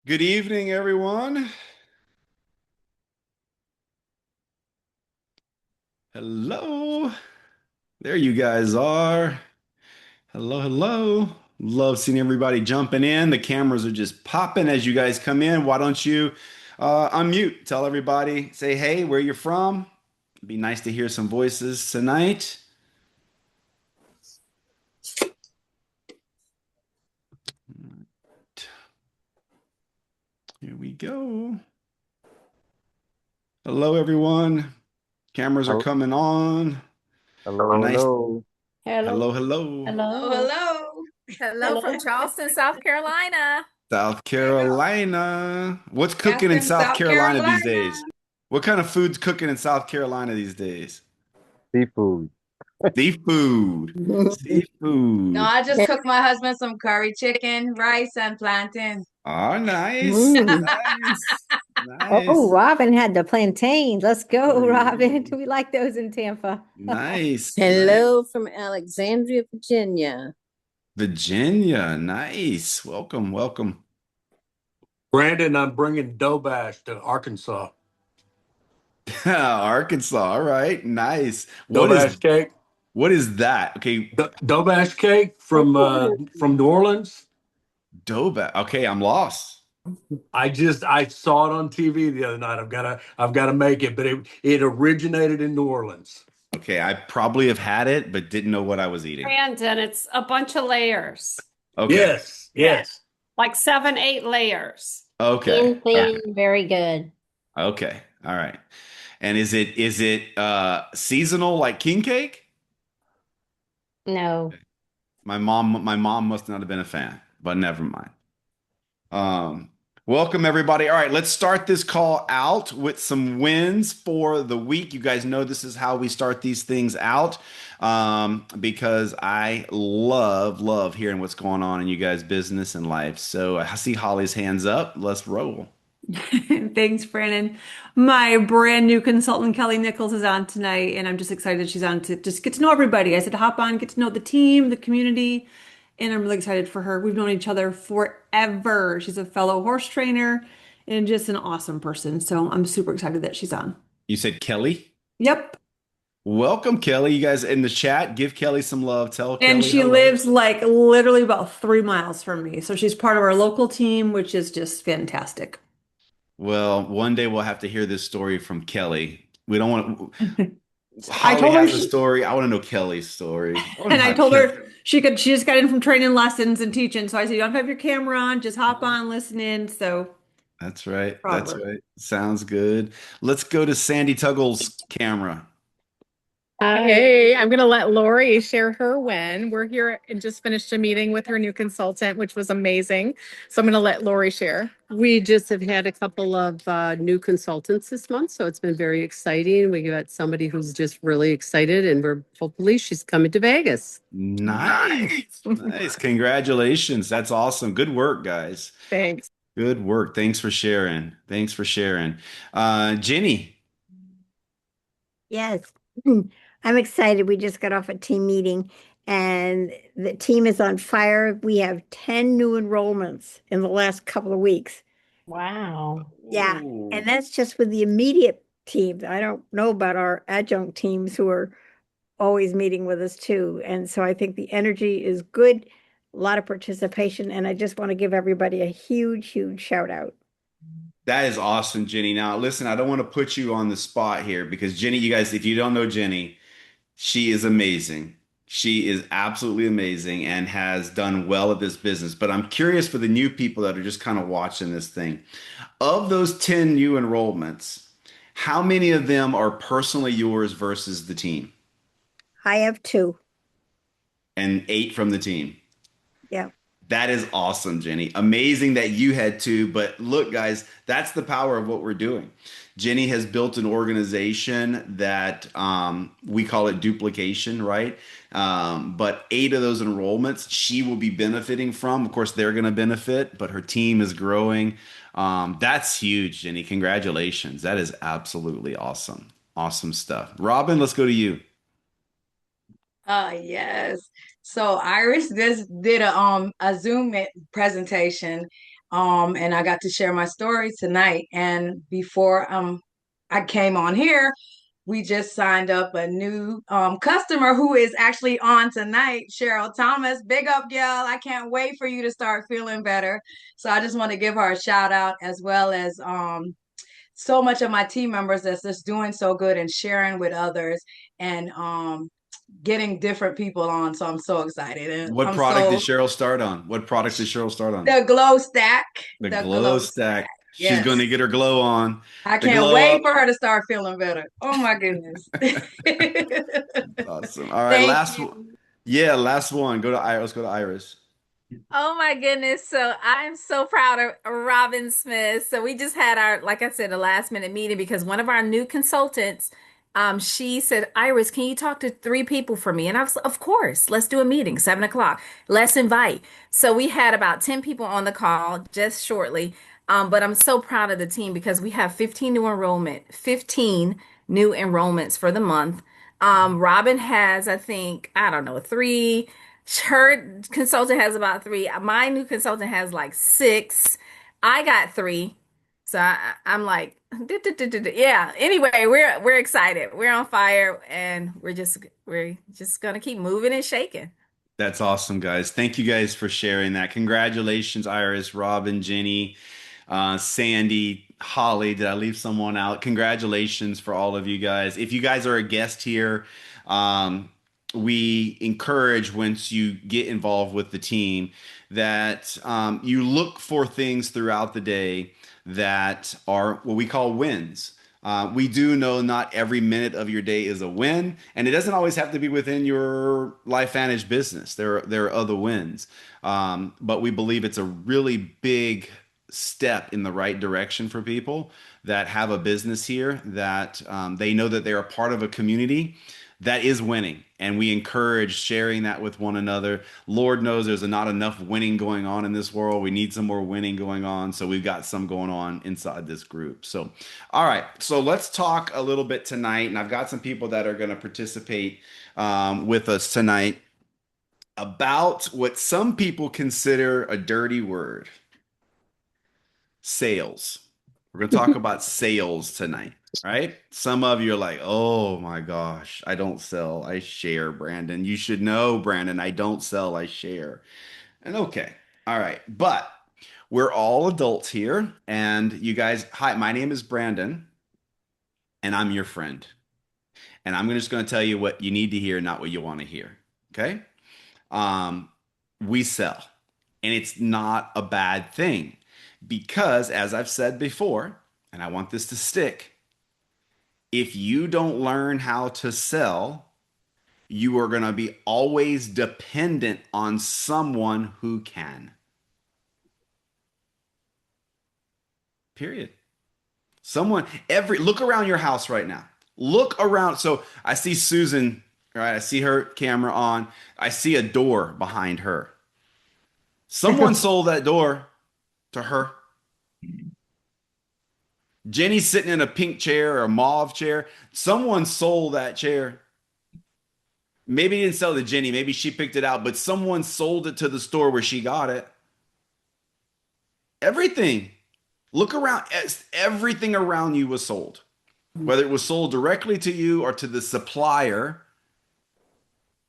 Good evening, everyone. Hello. There you guys are. Hello, hello. Love seeing everybody jumping in. The cameras are just popping as you guys come in. Why don't you unmute? Tell everybody, say hey, where you're from. It'd be nice to hear some voices tonight. Here we go. Hello, everyone. Cameras are Hello, coming on. hello, Nice. hello. Hello. Hello, hello. Oh, Hello. hello. Hello from Hello. Charleston, South Carolina. South There you go. Carolina. What's cooking in Catherine, South South Carolina these Carolina. days? What kind of food's cooking in South Carolina these days? Seafood. Seafood. No, Seafood. I just cooked my husband some curry chicken, rice, and plantain. Oh, nice. Mm. Nice. Oh, Nice. Robin had the plantains. Let's Oh, go, Robin. yeah. We like those in Tampa. Nice. Nice. Hello from Alexandria, Virginia. Virginia. Nice. Welcome. Welcome. Brandon, I'm bringing dough bash to Arkansas. Arkansas. All right. Nice. Dough bash cake, What is that? Okay. dough bash cake Oh, from New Orleans. Doba. Okay, I'm lost. I saw it on TV the other night. I've got to make it, but it originated in New Orleans. Okay, I probably have had it, but didn't know what I was eating. Brandon, it's a bunch of layers, Okay. Yes, yes. like seven, eight layers. Okay. Thin, thin, very good. Okay. All right. And is it seasonal like king cake? No. My mom must not have been a fan, but never mind. Um, Welcome everybody. All right, let's start this call out with some wins for the week. You guys know this is how we start these things out, because I love hearing what's going on in you guys' business and life. So I see Holly's hands up. Let's roll. Thanks, Brandon. My brand new consultant, Kelly Nichols, is on tonight, and I'm just excited she's on to just get to know everybody. I said hop on, get to know the team, the community, and I'm really excited for her. We've known each other forever. She's a fellow horse trainer and just an awesome person. So I'm super excited that she's on. You said Kelly. Yep. Welcome, Kelly. You guys in the chat, give Kelly some love. Tell And Kelly she hello. lives like literally about 3 miles from me. So she's part of our local team, which is just fantastic. Well, one day we'll have to hear this story from Kelly. We don't want I Holly told her has a she, story. I want to know Kelly's story. I want to And know I how told Kelly. her she just got in from training lessons and teaching. So I said, you don't have your camera on, just hop on, listen in. So That's right. proud of That's her. right. Sounds good. Let's go to Sandy Tuggle's camera. Hi. Hey, I'm going to let Lori share her win. We're here and just finished a meeting with her new consultant, which was amazing. So I'm going to let Lori share. We just have had a couple of new consultants this month, so it's been very exciting. We got somebody who's just really excited, and we're hopefully she's coming to Vegas. Nice. Nice. Congratulations. That's awesome. Good work, guys. Thanks. Good work. Thanks for sharing. Thanks for sharing. Jenny. Yes. I'm excited. We just got off a team meeting and the team is on fire. We have 10 new enrollments in the last couple of weeks. Wow. Yeah. Ooh. And that's just with the immediate teams. I don't know about our adjunct teams who are always meeting with us too. And so I think the energy is good, a lot of participation, and I just want to give everybody a huge shout out. That is awesome, Jenny. Now, listen, I don't want to put you on the spot here because Jenny, you guys, if you don't know Jenny, she is amazing. She is absolutely amazing and has done well at this business. But I'm curious for the new people that are just kind of watching this thing. Of those 10 new enrollments, how many of them are personally yours versus the team? I have two. And 8 from the team. Yeah. That is awesome, Jenny. Amazing that you had to. But look, guys, that's the power of what we're doing. Jenny has built an organization that we call it duplication, right? But 8 of those enrollments she will be benefiting from. Of course, they're going to benefit, but her team is growing. That's huge, Jenny. Congratulations. That is absolutely awesome. Awesome stuff. Robin, let's go to you. Yes. So Iris just did a Zoom presentation And I got to share my story tonight. And before I came on here, we just signed up a new customer who is actually on tonight, Cheryl Thomas. Big up, girl. I can't wait for you to start feeling better. So I just want to give her a shout out, as well as so much of my team members that's just doing so good and sharing with others, and getting different people on. So I'm so excited. And What I'm product did so Cheryl start on? What product did Cheryl start on? the glow stack, The the glow glow stack. stack. She's going Yes. to get her glow on. I The can't glow wait up. for her to start feeling better. Oh my goodness. Awesome. All right, Thank last one. you. Yeah, last one. Go to Iris. Let's go to Iris. Oh my goodness. So I'm so proud of Robin Smith. So we just had our, like I said, a last minute meeting because one of our new consultants, she said, Iris, can you talk to three people for me? And I was, of course, let's do a meeting, 7 o'clock. Let's invite. So we had about 10 people on the call just shortly. But I'm so proud of the team because we have 15 new enrollments for the month. Robin has, I think, I don't know, three. Her consultant has about three. My new consultant has like six. I got three. So I'm like, yeah. Anyway, we're excited. We're on fire, and we're just gonna keep moving and shaking. That's awesome, guys. Thank you guys for sharing that. Congratulations, Iris, Robin, Jenny, Sandy, Holly. Did I leave someone out? Congratulations for all of you guys. If you guys are a guest here, um, we encourage once you get involved with the team that you look for things throughout the day that are what we call wins. We do know not every minute of your day is a win, and it doesn't always have to be within your LifeVantage business. There are other wins, but we believe it's a really big step in the right direction for people that have a business here that they know that they're a part of a community that is winning. And we encourage sharing that with one another. Lord knows there's not enough winning going on in this world. We need some more winning going on. So we've got some going on inside this group. So, all right. So let's talk a little bit tonight. And I've got some people that are going to participate with us tonight about what some people consider a dirty word: sales. We're going to talk about sales tonight, right? Some of you are like, oh my gosh, I don't sell, I share, Brandon. You should know, Brandon, I don't sell, I share. And okay, all right. But we're all adults here. And you guys, hi, my name is Brandon, and I'm your friend. And I'm just going to tell you what you need to hear, not what you want to hear. Okay? Um, we sell, and it's not a bad thing because, as I've said before, and I want this to stick, if you don't learn how to sell, you are going to be always dependent on someone who can. Period. Look around your house right now. Look around. So I see Susan, right? I see her camera on. I see a door behind her. Someone sold that door to her. Jenny's sitting in a pink chair or a mauve chair. Someone sold that chair. Maybe he didn't sell it to Jenny. Maybe she picked it out, but someone sold it to the store where she got it. Everything. Look around. Everything around you was sold. Whether it was sold directly to you or to the supplier.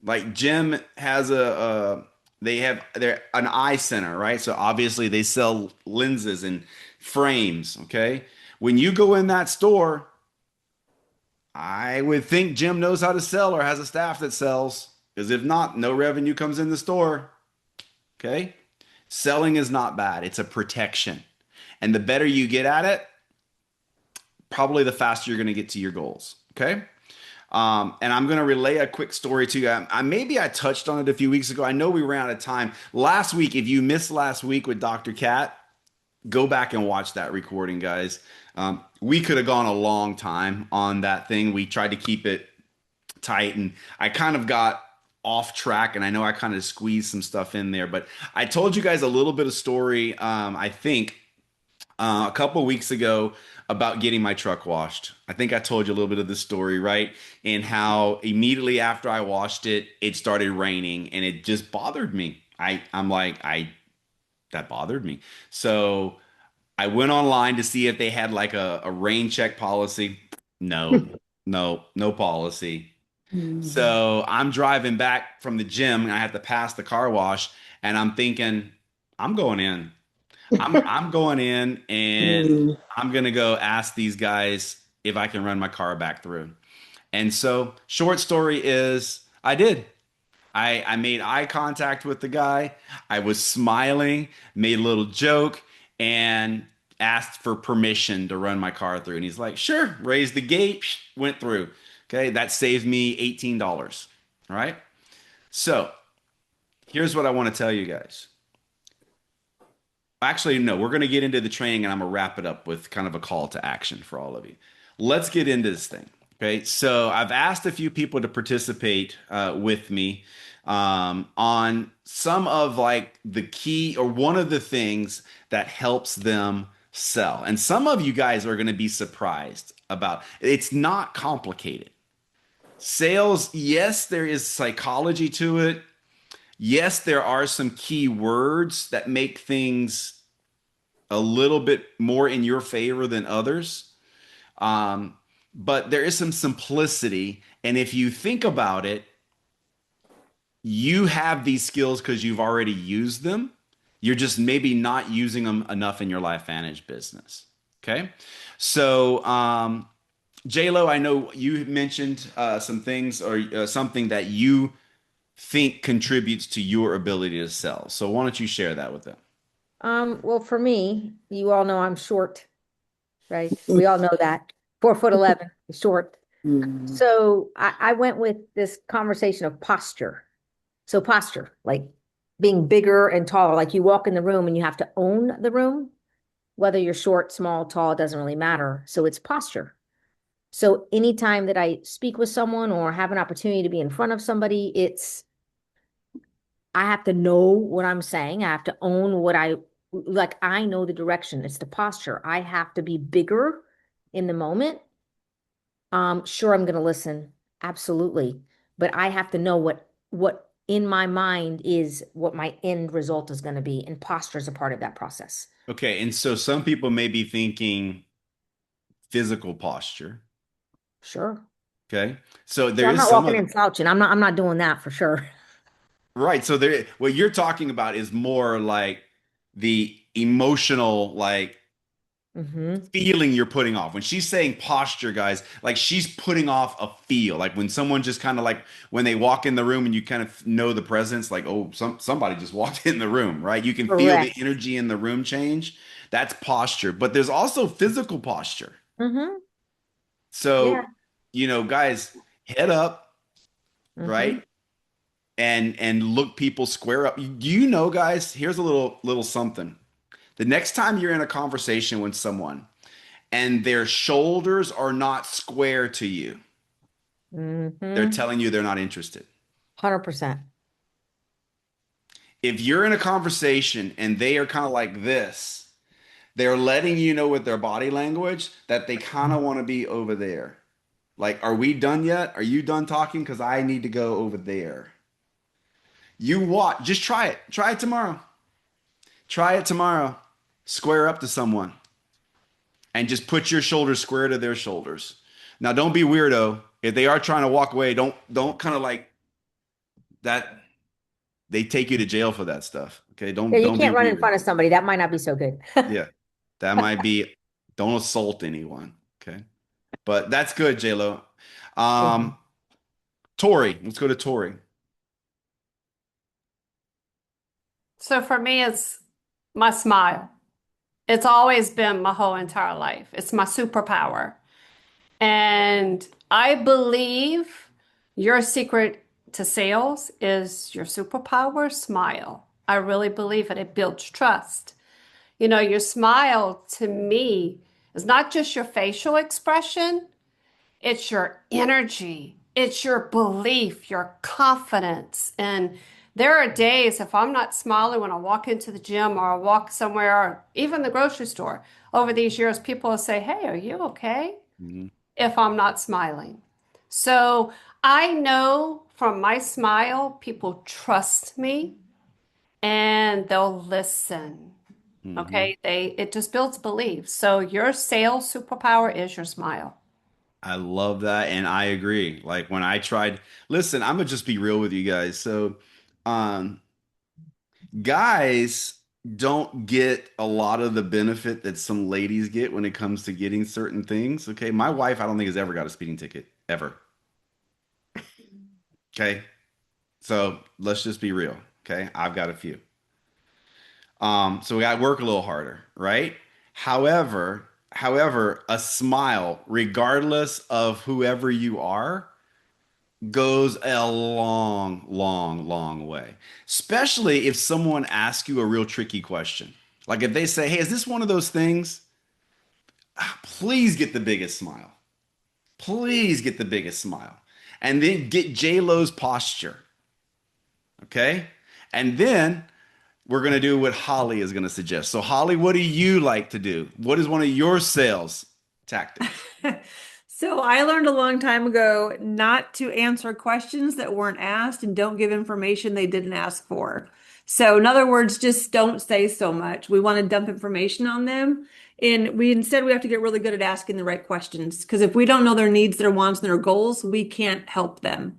Like Jim has they're an eye center, right? So obviously they sell lenses and frames, okay? When you go in that store, I would think Jim knows how to sell or has a staff that sells, because if not, no revenue comes in the store, okay? Selling is not bad. It's a protection. And the better you get at it, probably the faster you're going to get to your goals, okay? And I'm going to relay a quick story to you. Maybe I touched on it a few weeks ago. I know we ran out of time. Last week, if you missed last week with Dr. Cat, go back and watch that recording, guys. We could have gone a long time on that thing. We tried to keep it tight, and I kind of got off track, and I know I kind of squeezed some stuff in there, but I told you guys a little bit of story, I think, a couple of weeks ago about getting my truck washed. I think I told you a little bit of the story, right? And how immediately after I washed it, it started raining, and it just bothered me. I'm like, that bothered me. So I went online to see if they had like a rain check policy. No, no policy. So I'm driving back from the gym and I have to pass the car wash and I'm thinking, I'm going in. I'm going in and Mm. I'm gonna go ask these guys if I can run my car back through. And so, short story is, I did. I made eye contact with the guy. I was smiling, made a little joke, and asked for permission to run my car through. And he's like, sure, raised the gate, went through. Okay, that saved me $18. All right. So here's what I want to tell you guys. Actually, no, we're going to get into the training and I'm going to wrap it up with kind of a call to action for all of you. Let's get into this thing. Okay. So I've asked a few people to participate with me on some of like the key or one of the things that helps them sell. And some of you guys are going to be surprised about it's not complicated. Sales, yes, there is psychology to it. Yes, there are some key words that make things a little bit more in your favor than others. Um, but there is some simplicity. And if you think about it, you have these skills because you've already used them. You're just maybe not using them enough in your LifeVantage business. Okay. So, Lo, I know you mentioned some things or something that you think contributes to your ability to sell. So why don't you share that with them? Well, for me, you all know I'm short, right? We all know that. 4'11", short. Mm. So I went with this conversation of posture. So posture, like being bigger and taller, like you walk in the room and you have to own the room, whether you're short, small, tall, it doesn't really matter. So it's posture. So anytime that I speak with someone or have an opportunity to be in front of somebody, I have to know what I'm saying. I have to own what I know the direction. It's the posture. I have to be bigger in the moment. Sure, I'm going to listen. Absolutely. But I have to know what in my mind is what my end result is going to be. And posture is a part of that process. Okay, and so some people may be thinking physical posture. Sure. Okay, so So there I'm is not some walking of in slouching. I'm not doing that for sure. right. So there, what you're talking about is more like the emotional, like Mm-hmm. feeling you're putting off. When she's saying posture, guys, like she's putting off a feel. Like when someone just kind of like when they walk in the room and you kind of know the presence, like, oh, somebody just walked in the room, right? You can feel the Correct. energy in the room change. That's posture. But there's also physical posture. Mm-hmm. Yeah. So, guys, head up, Mm-hmm. right? And look people square up. Do you know, guys, here's a little something. The next time you're in a conversation with someone and their shoulders are not square to you, they're Mm-hmm. telling you they're not interested. 100%. If you're in a conversation and they are kind of like this, they're letting you know with their body language that they kind of want to be over there. Like, are we done yet? Are you done talking? Because I need to go over there. You watch, just try it. Try it tomorrow. Try it tomorrow. Square up to someone and just put your shoulders square to their shoulders. Now, don't be weirdo. If they are trying to walk away, don't kind of like that. They take you to jail for that stuff. Okay, Yeah, you don't be can't run in weird. front of somebody. That might not be so good. Yeah, that might be. Don't assault anyone. Okay, but that's good, J Lo. Mhm. Um, Tori, let's go to Tori. So for me, it's my smile. It's always been my whole entire life. It's my superpower. And I believe your secret to sales is your superpower smile. I really believe it. It builds trust. Your smile to me is not just your facial expression, it's your energy, it's your belief, your confidence. And there are days if I'm not smiling when I walk into the gym or I walk somewhere or even the grocery store, over these years, people will say, hey, are you okay? Mhm. If I'm not smiling. So I know from my smile, people trust me. and they'll listen. Hmm. Okay, it just builds belief. So your sales superpower is your smile. I love that, and I agree. Like when I tried, listen, I'm gonna just be real with you guys. So, um, guys don't get a lot of the benefit that some ladies get when it comes to getting certain things. Okay, my wife, I don't think has ever got a speeding ticket ever. Okay, so let's just be real. Okay, I've got a few. So we got to work a little harder, right? However, a smile, regardless of whoever you are, goes a long, long, long way. Especially if someone asks you a real tricky question. Like if they say, "Hey, is this one of those things?" Please get the biggest smile. Please get the biggest smile. And then get J-Lo's posture. Okay? And then we're going to do what Holly is going to suggest. So, Holly, what do you like to do? What is one of your sales tactics? So I learned a long time ago not to answer questions that weren't asked and don't give information they didn't ask for. So in other words, just don't say so much. We want to dump information on them. And we have to get really good at asking the right questions. Because if we don't know their needs, their wants, and their goals, we can't help them.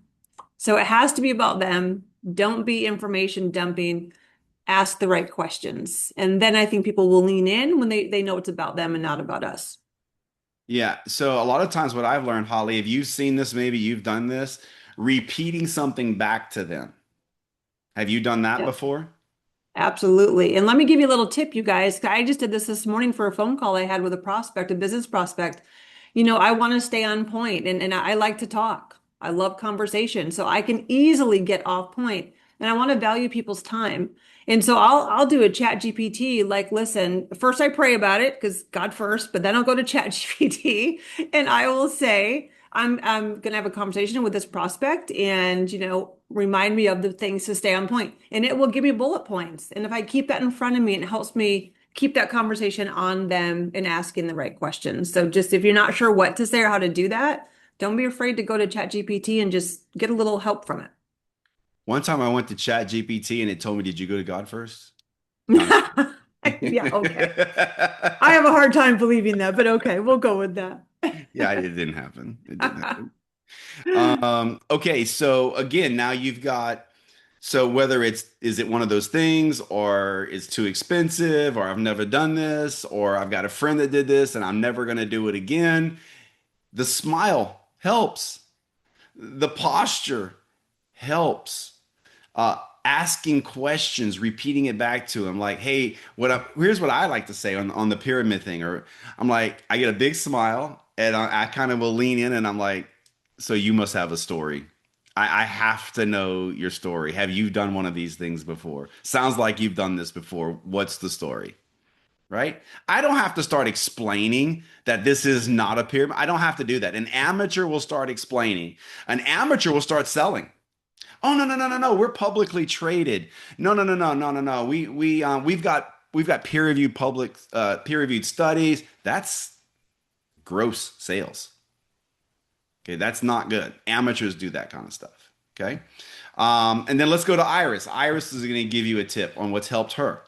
So it has to be about them. Don't be information dumping. Ask the right questions. And then I think people will lean in when they know it's about them and not about us. Yeah. So, a lot of times, what I've learned, Holly, if you've seen this, maybe you've done this, repeating something back to them. Have you done that Yeah. before? Absolutely. And let me give you a little tip, you guys. I just did this morning for a phone call I had with a prospect, a business prospect. I want to stay on point and I like to talk. I love conversation. So I can easily get off point and I want to value people's time. And so I'll do a chat GPT like, listen, first I pray about it because God first, but then I'll go to chat GPT and I will say, I'm gonna have a conversation with this prospect and remind me of the things to stay on point. And it will give me bullet points. And if I keep that in front of me, it helps me keep that conversation on them and asking the right questions. So just if you're not sure what to say or how to do that, don't be afraid to go to ChatGPT and just get a little help from One time I went to Chat GPT and it told me, "Did you go to God first?" No, I'm just it. Yeah, okay. kidding. I have a hard time believing that, but okay, we'll go with that. Yeah, it didn't happen. It didn't happen. Okay, so again, now you've got, so whether is it one of those things, or it's too expensive, or I've never done this, or I've got a friend that did this and I'm never going to do it again. The smile helps. The posture helps. Asking questions, repeating it back to him, like, "Hey, here's what I like to say on the pyramid thing," or I'm like, I get a big smile, and I kind of will lean in, and I'm like, "So you must have a story. I have to know your story. Have you done one of these things before? Sounds like you've done this before. What's the story?" Right? I don't have to start explaining that this is not a pyramid. I don't have to do that. An amateur will start explaining. An amateur will start selling. "Oh, no, no, no, no, no. We're publicly traded. No, no, no, no, no, no, no. We've got peer reviewed studies." That's gross sales. Okay, that's not good. Amateurs do that kind of stuff. Okay, and then let's go to Iris. Iris is going to give you a tip on what's helped her.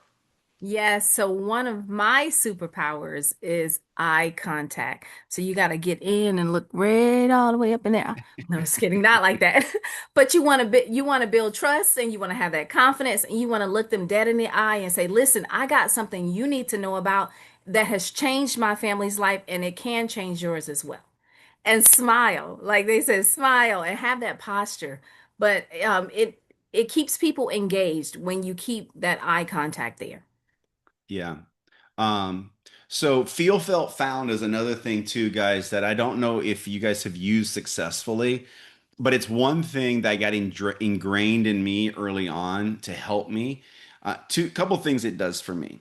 Yes, so one of my superpowers is eye contact. So you got to get in and look right all the way up in there. No, I'm just kidding, not like that. But you want to build trust and you want to have that confidence and you want to look them dead in the eye and say, "Listen, I got something you need to know about that has changed my family's life and it can change yours as well." And smile, like they said, smile and have that posture. But it keeps people engaged when you keep that eye contact there. Yeah. Um, so feel, felt, found is another thing too, guys, that I don't know if you guys have used successfully, but it's one thing that got ingrained in me early on to help me. Two couple things it does for me.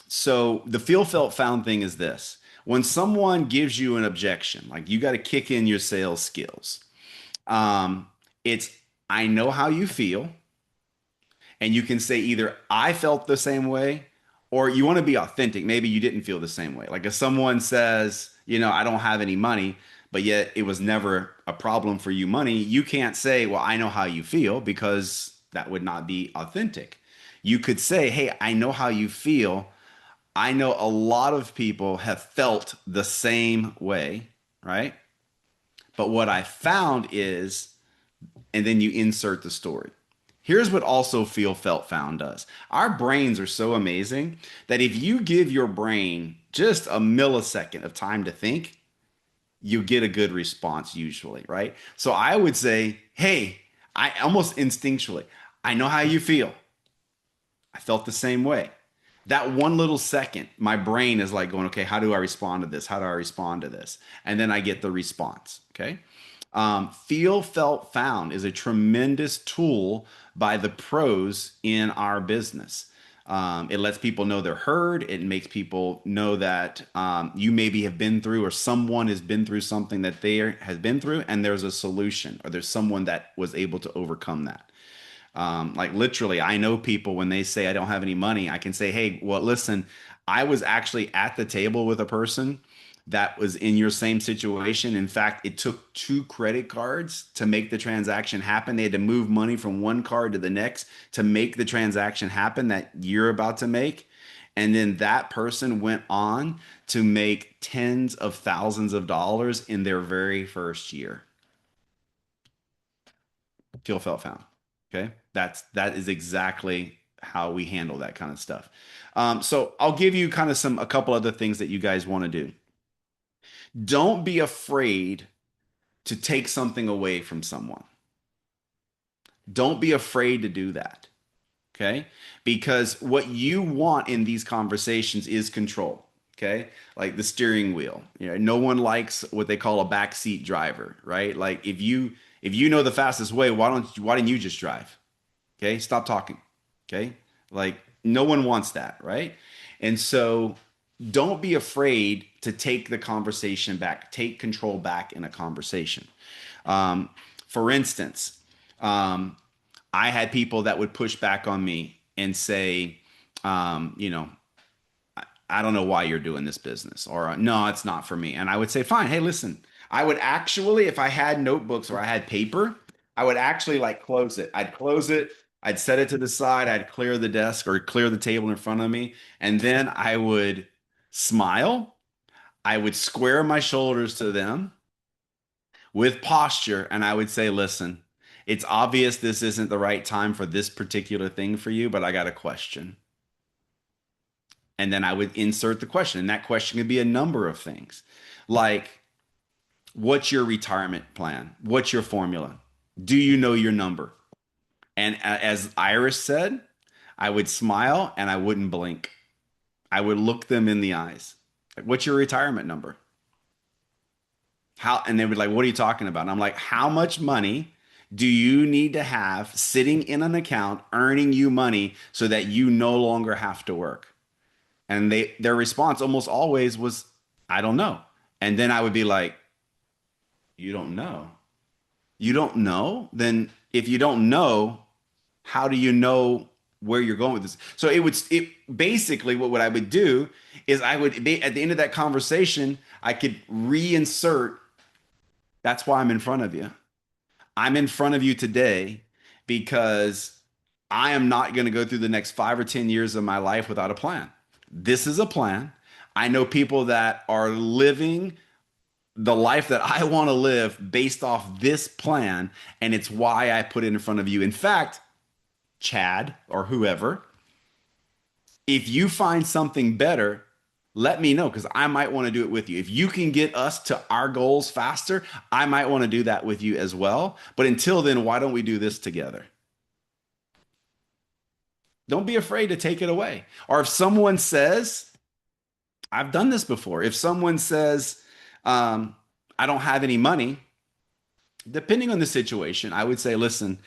So the feel, felt, found thing is this. When someone gives you an objection, like you got to kick in your sales skills. Um, it's, "I know how you feel." And you can say either, "I felt the same way," or you want to be authentic. Maybe you didn't feel the same way. Like if someone says, "I don't have any money," but yet it was never a problem for you money, you can't say, "Well, I know how you feel," because that would not be authentic. You could say, hey, I know how you feel. I know a lot of people have felt the same way, right? But what I found is, and then you insert the story. Here's what also feel, felt, found does. Our brains are so amazing that if you give your brain just a millisecond of time to think, you get a good response usually, right? So I would say, hey, I almost instinctually, I know how you feel. I felt the same way. That one little second, my brain is like going, okay, how do I respond to this? How do I respond to this? And then I get the response. Okay. Feel, felt, found is a tremendous tool by the pros in our business. It lets people know they're heard. It makes people know that you maybe have been through, or someone has been through something that they has been through, and there's a solution, or there's someone that was able to overcome that. Like literally, I know people when they say I don't have any money, I can say, hey, well, listen, I was actually at the table with a person that was in your same situation. In fact, it took two credit cards to make the transaction happen. They had to move money from one card to the next to make the transaction happen that you're about to make. And then that person went on to make tens of thousands of dollars in their very first year. Feel, felt, found. Okay, that is exactly how we handle that kind of stuff. So I'll give you kind of a couple other things that you guys want to do. Don't be afraid to take something away from someone. Don't be afraid to do that. Okay, because what you want in these conversations is control. Okay, like the steering wheel. You know, no one likes what they call a backseat driver, right? Like if you know the fastest way, why didn't you just drive? Okay, stop talking. Okay, like no one wants that, right? And so don't be afraid to take the conversation back, take control back in a conversation. Um, for instance, um, I had people that would push back on me and say, you know, I don't know why you're doing this business, or no, it's not for me. And I would say, fine, hey, listen, I would actually, if I had notebooks or I had paper, I would actually like close it. I'd close it, I'd set it to the side, I'd clear the desk or clear the table in front of me, and then I would smile. I would square my shoulders to them with posture, and I would say, listen, it's obvious this isn't the right time for this particular thing for you, but I got a question. And then I would insert the question. And that question could be a number of things. Like, what's your retirement plan? What's your formula? Do you know your number? And as Iris said, I would smile and I wouldn't blink. I would look them in the eyes. Like, what's your retirement number? How? And they would like, what are you talking about? And I'm like, how much money do you need to have sitting in an account earning you money so that you no longer have to work? And their response almost always was, I don't know. And then I would be like, you don't know? You don't know? Then if you don't know, how do you know where you're going with this? So it basically what I would do is I would be at the end of that conversation, I could reinsert, that's why I'm in front of you. I'm in front of you today because I am not going to go through the next 5 or 10 years of my life without a plan. This is a plan. I know people that are living the life that I want to live based off this plan, and it's why I put it in front of you. In fact, Chad or whoever, if you find something better, let me know because I might want to do it with you. If you can get us to our goals faster, I might want to do that with you as well. But until then, why don't we do this together? Don't be afraid to take it away. Or if someone says, I've done this before. If someone says, I don't have any money, depending on the situation, I would say, listen,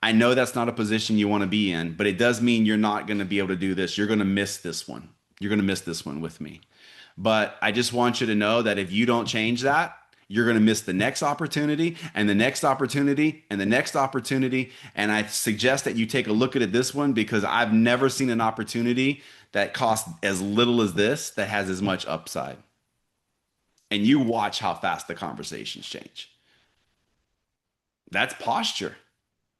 I know that's not a position you want to be in, but it does mean you're not going to be able to do this. You're going to miss this one. You're going to miss this one with me. But I just want you to know that if you don't change that, you're going to miss the next opportunity and the next opportunity and the next opportunity. And I suggest that you take a look at this one because I've never seen an opportunity that costs as little as this that has as much upside. And you watch how fast the conversations change. That's posture.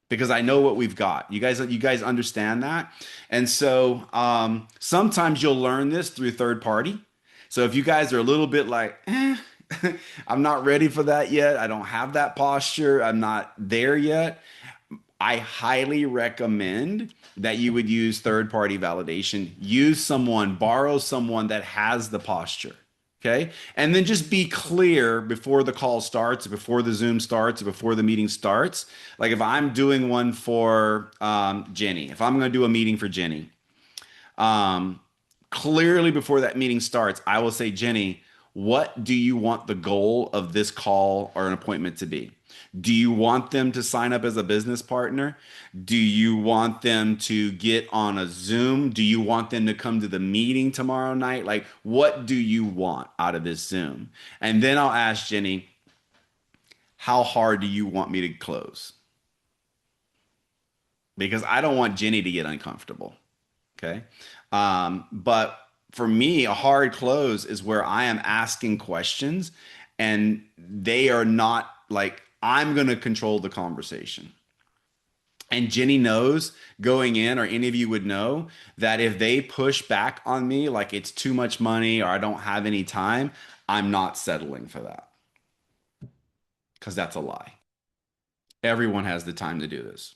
because I know what we've got. You guys understand that. And so sometimes you'll learn this through third party. So if you guys are a little bit like, I'm not ready for that yet. I don't have that posture. I'm not there yet. I highly recommend that you would use third party validation. Use someone, borrow someone that has the posture. Okay. And then just be clear before the call starts, before the Zoom starts, before the meeting starts. Like if I'm doing one for Jenny, if I'm going to do a meeting for Jenny, um, clearly before that meeting starts, I will say, Jenny, what do you want the goal of this call or an appointment to be? Do you want them to sign up as a business partner? Do you want them to get on a Zoom? Do you want them to come to the meeting tomorrow night? Like, what do you want out of this Zoom? And then I'll ask Jenny, how hard do you want me to close? Because I don't want Jenny to get uncomfortable. Okay. But for me, a hard close is where I am asking questions and they are not like, I'm going to control the conversation. And Jenny knows going in, or any of you would know, that if they push back on me, like it's too much money or I don't have any time, I'm not settling for that because that's a lie. Everyone has the time to do this,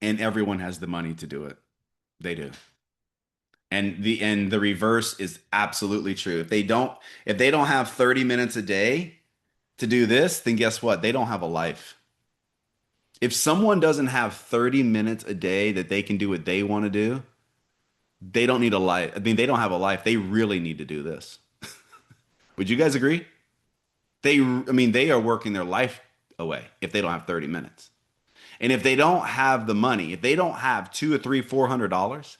and everyone has the money to do it. They do. And the reverse is absolutely true. If they don't have 30 minutes a day to do this, then guess what? They don't have a life. If someone doesn't have 30 minutes a day that they can do what they want to do, they don't need a life. I mean, they don't have a life. They really need to do this. Would you guys agree? They are working their life away if they don't have 30 minutes. And if they don't have the money, if they don't have two or three, $400,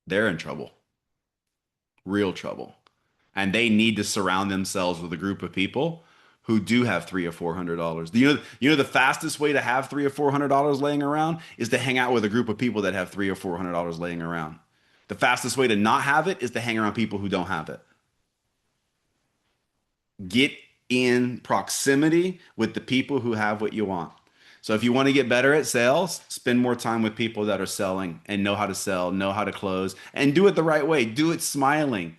they're in trouble, real trouble. And they need to surround themselves with a group of people who do have $300 or $400. You know the fastest way to have $300 or $400 laying around is to hang out with a group of people that have $300 or $400 laying around. The fastest way to not have it is to hang around people who don't have it. Get in proximity with the people who have what you want. So if you want to get better at sales, spend more time with people that are selling and know how to sell, know how to close, and do it the right way. Do it smiling.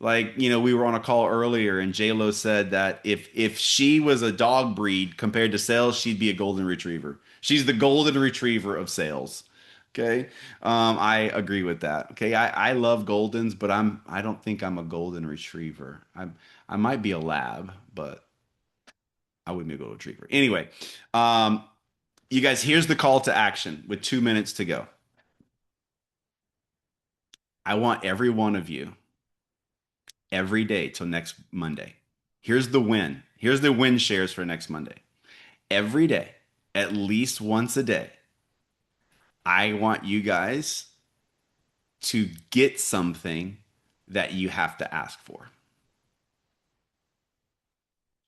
Like, we were on a call earlier and J-Lo said that if she was a dog breed compared to sales, she'd be a golden retriever. She's the golden retriever of sales. Okay. I agree with that. Okay. I love Goldens, but I don't think I'm a golden retriever. I might be a lab, but I wouldn't be a golden retriever. Anyway, you guys, here's the call to action with 2 minutes to go. I want every one of you every day till next Monday. Here's the win. Here's the win shares for next Monday. Every day, at least once a day, I want you guys to get something that you have to ask for.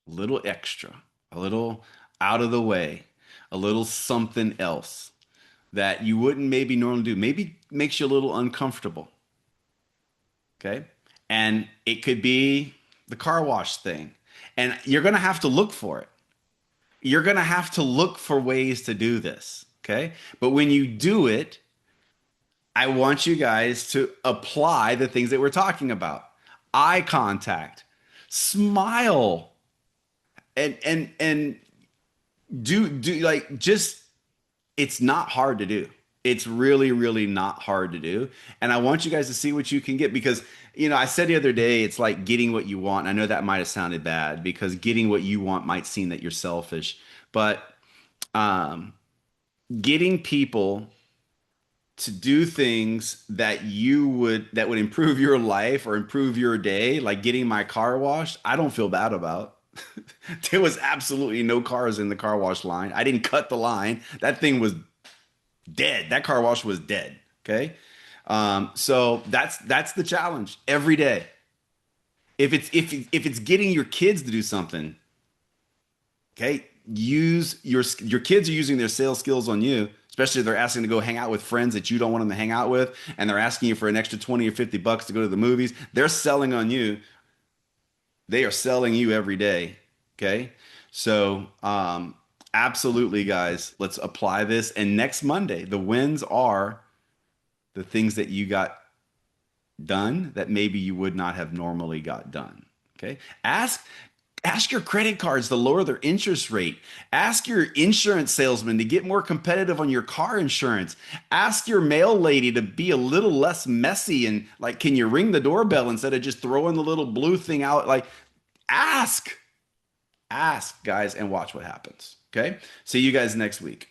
A little extra, a little out of the way, a little something else that you wouldn't maybe normally do. Maybe makes you a little uncomfortable. Okay? And it could be the car wash thing. And you're going to have to look for it. You're going to have to look for ways to do this. Okay? But when you do it, I want you guys to apply the things that we're talking about. Eye contact, smile, and do like just it's not hard to do. It's really, really not hard to do. And I want you guys to see what you can get because, I said the other day, it's like getting what you want. I know that might have sounded bad because getting what you want might seem that you're selfish, but getting people to do things that would improve your life or improve your day, like getting my car washed, I don't feel bad about. There was absolutely no cars in the car wash line. I didn't cut the line. That thing was dead. That car wash was dead. Okay. So that's the challenge every day. If it's getting your kids to do something, okay, use your kids are using their sales skills on you, especially if they're asking to go hang out with friends that you don't want them to hang out with, and they're asking you for an extra 20 or $50 to go to the movies. They're selling on you. They are selling you every day. Okay. So, Absolutely, guys. Let's apply this. And next Monday, the wins are the things that you got done that maybe you would not have normally got done. Okay. Ask your credit cards to lower their interest rate. Ask your insurance salesman to get more competitive on your car insurance. Ask your mail lady to be a little less messy and like, can you ring the doorbell instead of just throwing the little blue thing out? Like, ask, guys, and watch what happens. Okay. See you guys next week.